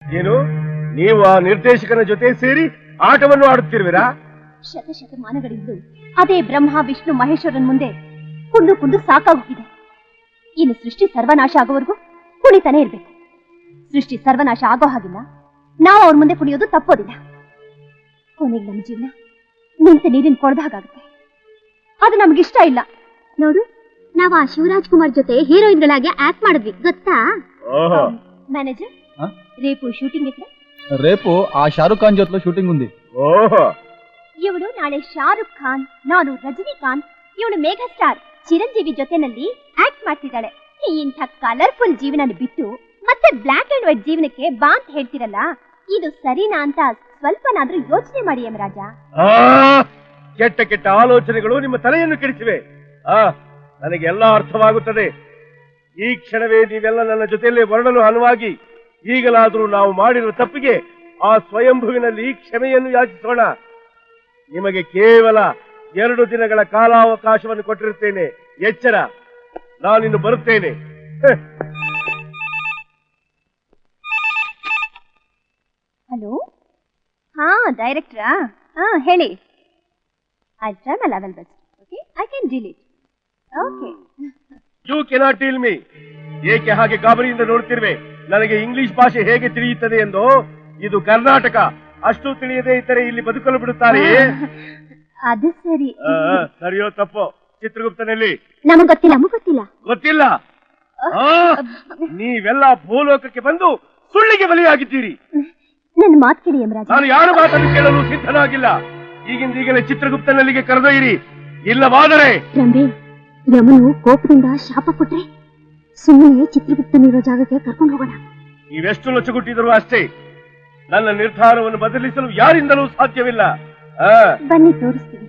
ಏನು ನೀವು ಆ ನಿರ್ದೇಶಕನ ಜೊತೆ ಸೇರಿ ಆಟವನ್ನು ಆಡುತ್ತಿರುವಿರಾ? ಶತಶತಮಾನಗಳಿಂದಲೂ ಅದೇ ಬ್ರಹ್ಮ ವಿಷ್ಣು ಮಹೇಶ್ವರನ್ ಮುಂದೆ ಕುಂದು ಕುಂದು ಸಾಕಾಗೋಗಿದೆ. ಇನ್ನು ಸೃಷ್ಟಿ ಸರ್ವನಾಶ ಆಗೋವರೆಗೂ ಕುಣಿತಾನೆ ಇರ್ಬೇಕು. ಸೃಷ್ಟಿ ಸರ್ವನಾಶ ಆಗೋ ಹಾಗಿಲ್ಲ, ನಾವು ಅವ್ರ ಮುಂದೆ ಕುಣಿಯೋದು ತಪ್ಪೋದಿಲ್ಲ. ಕೊನೆಗೆ ನಮ್ಮ ಜೀವನ ನಿಂತ ನೀರಿನ ಕೊಡ್ದ ಹಾಗಾಗುತ್ತೆ. ಅದು ನಮ್ಗಿಷ್ಟ ಇಲ್ಲ. ನೋಡು, ನಾವು ಆ ಶಿವರಾಜ್ ಕುಮಾರ್ ಜೊತೆ ಹೀರೋಯಿನ್ಗಳಾಗಿ ಆಕ್ಟ್ ಮಾಡಿದ್ವಿ, ಗೊತ್ತಾ? ಮ್ಯಾನೇಜರ್, రేపు షూటింగ్ ఎక్కడ? రేపు ఆ షారుఖ్ ఖాన్ జೊತೆ షూటింగ్ ఉంది. ಓಹೋ, ಇವಳು ನಾಳೆ ಶಾರುಖ್ ಖಾನ್, ನಾನು ರಜನಿಕಾಂತ್, ಇವಳು ಮೇಘಾ ಸ್ಟಾರ್ ಚಿರಂಜೀವಿ ಜೊತೆನಲ್ಲಿ ಆಕ್ಟ್ ಮಾಡ್ತಿದ್ದಾಳೆ. ಇಂಥ ಕಲರ್ಫುಲ್ ಜೀವನ ಬಿಟ್ಟು ಮತ್ತೆ ಬ್ಲಾಕ್ ಅಂಡ್ ವೈಟ್ ಜೀವನಕ್ಕೆ ಬಾ ಅಂತ ಹೇಳ್ತಿರಲ್ಲ, ಇದು ಸರಿನಾ ಅಂತ ಸ್ವಲ್ಪನಾದ್ರೂ ಯೋಚನೆ ಮಾಡಿ ಯಮರಾಜ. ಕೆಟ್ಟ ಕೆಟ್ಟ ಆಲೋಚನೆಗಳು ನಿಮ್ಮ ತಲೆಯನ್ನು ಕೆಡಿಸಿವೆ. ನನಗೆಲ್ಲ ಅರ್ಥವಾಗುತ್ತದೆ. ಈ ಕ್ಷಣವೇ ನೀವೆಲ್ಲ ನನ್ನ ಜೊತೆಯಲ್ಲೇ ವರ್ಣಲು ಹನುವಾಗಿ ಈಗಲಾದರೂ ನಾವು ಮಾಡಿರುವ ತಪ್ಪಿಗೆ ಆ ಸ್ವಯಂಭುವಿನಲ್ಲಿ ಕ್ಷಮೆಯನ್ನು ಯಾಚಿಸೋಣ. ನಿಮಗೆ ಕೇವಲ 2 ದಿನಗಳ ಕಾಲಾವಕಾಶವನ್ನು ಕೊಟ್ಟಿರುತ್ತೇನೆ. ಎಚ್ಚರ, ನಾನಿನ್ನು ಬರುತ್ತೇನೆ. ಹಲೋ, ಹಾ ಡೈರೆಕ್ಟ್ರಾ? ಹೇಳಿ. I try my level best. Okay, I can deal it. Okay. You cannot tell me. ಏಕೆ ಹಾಗೆ ಗಾಬರಿಯಿಂದ ನೋಡ್ತಿರ್ವೆ? ನನಗೆ ಇಂಗ್ಲಿಷ್ ಭಾಷೆ ಹೇಗೆ ತಿಳಿಯುತ್ತದೆ ಎಂದು. ಇದು ಕರ್ನಾಟಕ, ಅಷ್ಟು ತಿಳಿಯದೇ ಇದ್ದರೆ ಇಲ್ಲಿ ಬದುಕಲು ಬಿಡುತ್ತಾರೆ? ಅದು ಸರಿ. ಸರಿಯೋ ತಪ್ಪೋ? ಚಿತ್ರಗುಪ್ತನಲ್ಲಿ ನಮಗ್ ಗೊತ್ತಿಲ್ಲ. ಗೊತ್ತಿಲ್ಲ? ನೀವೆಲ್ಲ ಭೂಲೋಕಕ್ಕೆ ಬಂದು ಸುಳ್ಳಿಗೆ ಬಲಿಯಾಗಿದ್ದೀರಿ. ನನ್ನ ಮಾತು ಕೇಳಿ ಯಮರಾಜ. ನಾನು ಯಾರ ಮಾತನ್ನು ಕೇಳಲು ಸಿದ್ಧನಾಗಿಲ್ಲ. ಈಗಿಂದೀಗಲೇ ಚಿತ್ರಗುಪ್ತನಲ್ಲಿಗೆ ಕರೆದೊಯ್ಯಿರಿ. ಇಲ್ಲವಾದರೆ ರಂಬೆ, ಯಮನು ಕೋಪದಿಂದ ಶಾಪ ಕೊಟ್ರೆ ಸುಮ್ಮನೆ ಚಿತ್ರಗುಪ್ತನಿರೋ ಜಾಗಕ್ಕೆ ಕರ್ಕೊಂಡು ಹೋಗೋಣ. ನೀವೆಷ್ಟು ಲೊಚ್ಚಗುಟ್ಟಿದರೂ ಅಷ್ಟೇ. ನನ್ನ ನಿರ್ಧಾರವನ್ನು ಬದಲಿಸಲು ಯಾರಿಂದಲೂ ಸಾಧ್ಯವಿಲ್ಲ. ಬನ್ನಿ, ತೋರಿಸ್ತೀವಿ.